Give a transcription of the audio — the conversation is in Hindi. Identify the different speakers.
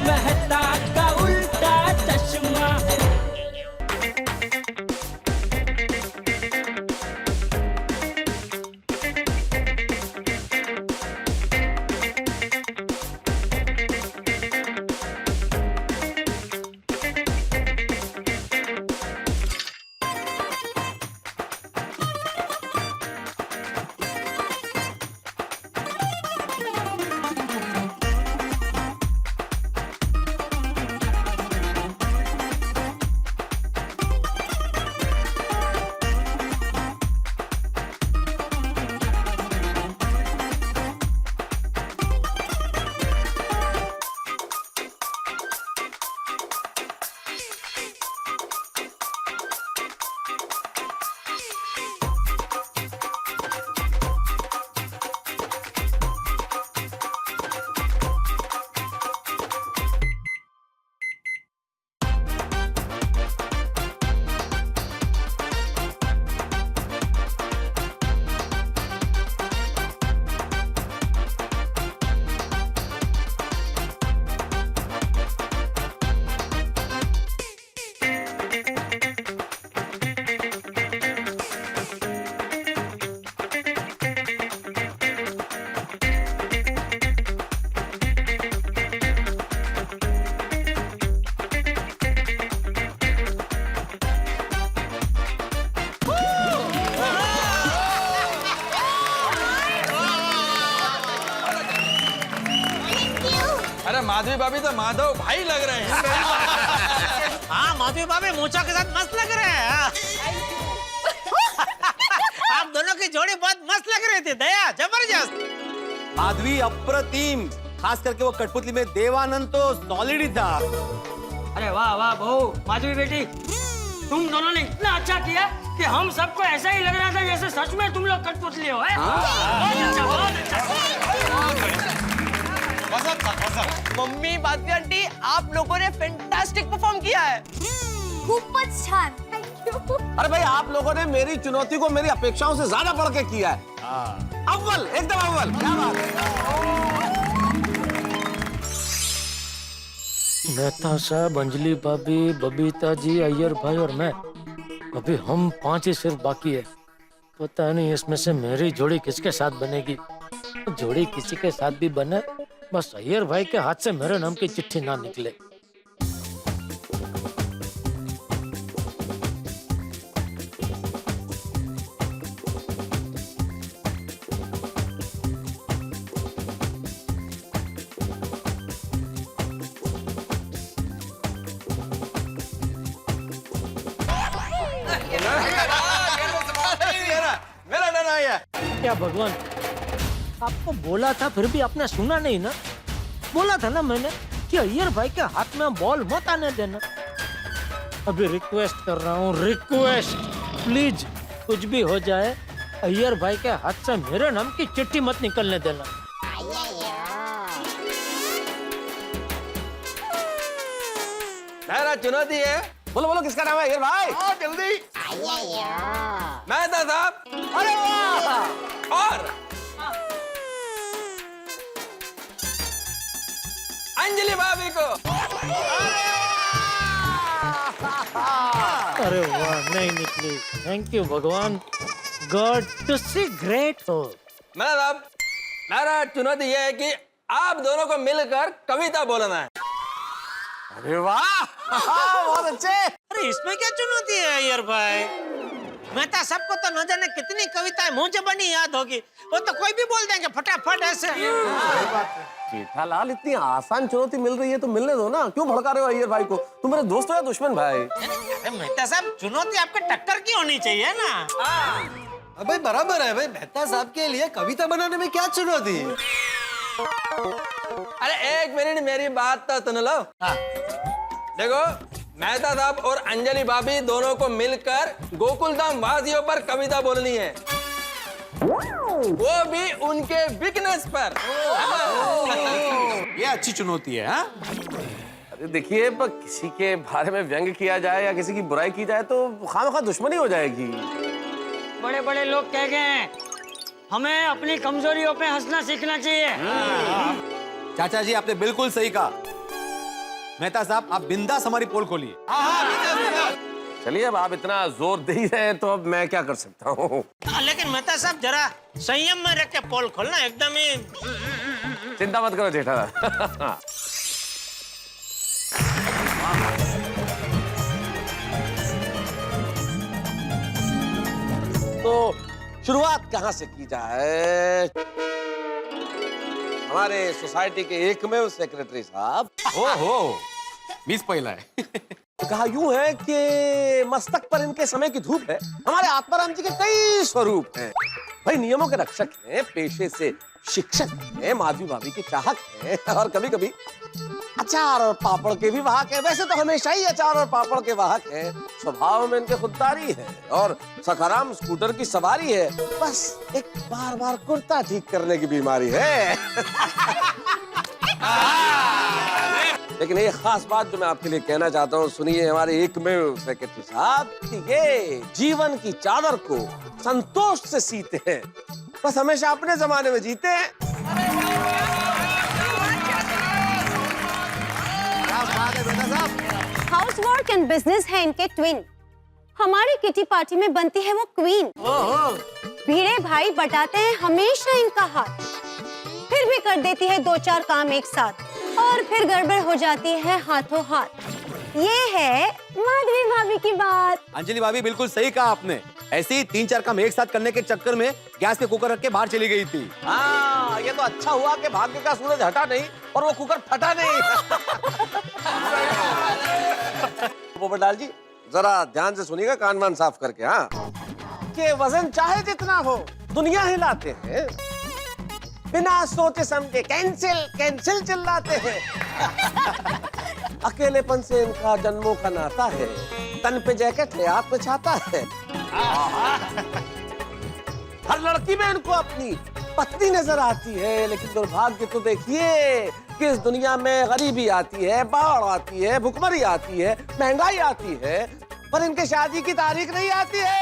Speaker 1: मेहता का उल्टा चश्मा।
Speaker 2: अरे माधवी भाभी तो माधव भाई लग रहे हैं।
Speaker 3: हाँ माधवी भाभी मूंछों के साथ मस्त लग रहे हैं। आप दोनों की जोड़ी बहुत मस्त लग रही थी दया, जबरदस्त।
Speaker 4: माधवी अप्रतिम, खास करके वो कठपुतली में देवानंद तो सॉलिड ही था।
Speaker 1: अरे वाह वाह बहू, माधवी बेटी, तुम दोनों ने इतना अच्छा किया कि हम सबको ऐसा ही लग रहा था जैसे सच में तुम लोग कठपुतली हो। बहुत अच्छा, बहुत अच्छा।
Speaker 5: मम्मी माधवी आंटी, आप लोगों ने फैंटास्टिक परफॉर्म किया है।
Speaker 6: खूपच छान, थैंक यू।
Speaker 4: अरे भाई आप लोगों ने मेरी चुनौती को मेरी अपेक्षाओं से ज्यादा बढ़ के किया है। अव्वल, एकदम अव्वल। क्या बात है।
Speaker 7: मेहता साहब, अंजलि भाभी, बबीता जी, अय्यर भाई और मैं, अभी हम 5 ही सिर्फ बाकी है। पता नहीं इसमें से मेरी जोड़ी किसके साथ बनेगी। जोड़ी किसी के साथ भी बने, बस अय्यर भाई के हाथ से मेरे नाम की चिट्ठी ना निकले।
Speaker 2: मेरा डर आई है।
Speaker 7: क्या भगवान, आपको बोला था फिर भी आपने सुना नहीं ना। बोला था ना मैंने कि अय्यर भाई के हाथ में बॉल मत आने देना। अभी रिक्वेस्ट कर रहा हूँ, रिक्वेस्ट, प्लीज कुछ भी हो जाए अय्यर भाई के हाथ से मेरे नाम की चिट्ठी मत निकलने देना।
Speaker 2: मेरा चुनौती है।
Speaker 4: बोलो बोलो किसका नाम है अय्यर भाई?
Speaker 2: जल्दी। मेहता साहब।
Speaker 4: अरे वाह।
Speaker 2: और अंजलि भाभी को।
Speaker 7: अरे वाह, नहीं निकली। थैंक यू भगवान, गॉड टू सी ग्रेट हो।
Speaker 2: मेहता साहब, मेरा चुनौती यह है कि आप दोनों को मिलकर कविता बोलना है।
Speaker 4: अरे वाह, बहुत अच्छे।
Speaker 3: अरे इसमें क्या चुनौती है अय्यर भाई? मेहता सबको तो न जाने कितनी कविताएं मुंह जबानी याद होगी, वो तो कोई भी बोल देंगे फटाफट ऐसे।
Speaker 4: जेठालाल, इतनी आसान चुनौती मिल रही है तो मिलने दो ना, क्यों भड़का रहे हो अय्यर भाई को? तुम मेरे दोस्त हो या दुश्मन भाई?
Speaker 3: अरे मेहता साहब, चुनौती आपके टक्कर की होनी चाहिए ना।
Speaker 8: अबे बराबर है भाई, मेहता साहब के लिए कविता बनाने में क्या चुनौती?
Speaker 2: अरे एक मिनट, मेरी बात तो सुन लो। देखो, मेहता साहब और अंजलि भाभी दोनों को मिलकर गोकुलधाम वासियों पर कविता बोलनी है, वो भी उनके वीकनेस पर।
Speaker 4: ये अच्छी चुनौती है। अरे देखिए, किसी के बारे में व्यंग किया जाए या किसी की बुराई की जाए तो खामखा दुश्मनी हो जाएगी।
Speaker 1: बड़े बड़े लोग कह गए हैं, हमें अपनी कमजोरियों पे हंसना सीखना चाहिए।
Speaker 4: चाचा जी, आपने बिल्कुल सही कहा।
Speaker 8: मेहता साहब आप बिंदास हमारी पोल खोलिए।
Speaker 4: चलिए अब आप इतना जोर दे ही रहे हैं तो अब मैं क्या कर सकता हूँ।
Speaker 3: लेकिन मेहता साहब जरा संयम में रख के पोल खोलना, एकदम ही।
Speaker 4: चिंता मत करो जेठा। तो शुरुआत कहाँ से की जाए? हमारे सोसाइटी के एकमेव सेक्रेटरी साहब।
Speaker 8: ओहो, मिस पहिला है।
Speaker 4: तो कहा यूं है कि मस्तक पर इनके समय की धूप है। हमारे आत्माराम जी के कई स्वरूप हैं। भाई नियमों के रक्षक हैं, पेशे से शिक्षक हैं, माधवी भाभी के चाहक हैं और कभी कभी अचार और पापड़ के भी वाहक हैं। वैसे तो हमेशा ही अचार और पापड़ के वाहक हैं। स्वभाव में इनके खुददारी है और सखाराम स्कूटर की सवारी है। बस एक बार बार कुर्ता ठीक करने की बीमारी है। लेकिन एक खास बात जो मैं आपके लिए कहना चाहता हूँ, सुनिए हमारे एकमेव सेक्रेटरी साहब कि ये जीवन की चादर को संतोष से सीते हैं, बस हमेशा अपने जमाने में जीते हैं।
Speaker 6: हाउस वर्क एंड बिजनेस है इनके ट्विन। हमारी किटी पार्टी में बनती है वो क्वीन। भीड़े भाई बटाते हैं हमेशा इनका हाथ, फिर भी कर देती है 2-4 काम एक साथ और फिर गड़बड़ हो जाती है हाथों हाथ। ये है माधवी भाभी की बात।
Speaker 8: अंजलि भाभी बिल्कुल सही कहा आपने। ऐसे ही 3-4 काम एक साथ करने के चक्कर में गैस पे कुकर रख के बाहर चली गई थी।
Speaker 4: हाँ, ये तो अच्छा हुआ कि भाग्य का सूरज हटा नहीं और वो कुकर फटा नहीं। पोपटलाल जी जरा ध्यान से सुनिएगा, कान वान साफ करके। हाँ, कि वजन चाहे जितना हो दुनिया हिलाते हैं, बिना सोचे समझे कैंसिल कैंसिल चिल्लाते हैं। अकेलेपन से इनका जन्मों का नाता है, तन पे जैकेट है, हाथ में छाता है। हर लड़की में इनको अपनी पत्नी नजर आती है, लेकिन दुर्भाग्य तो देखिए कि इस दुनिया में गरीबी आती है, बाढ़ आती है, भुखमरी आती है, महंगाई आती है, पर इनके शादी की तारीख नहीं आती है।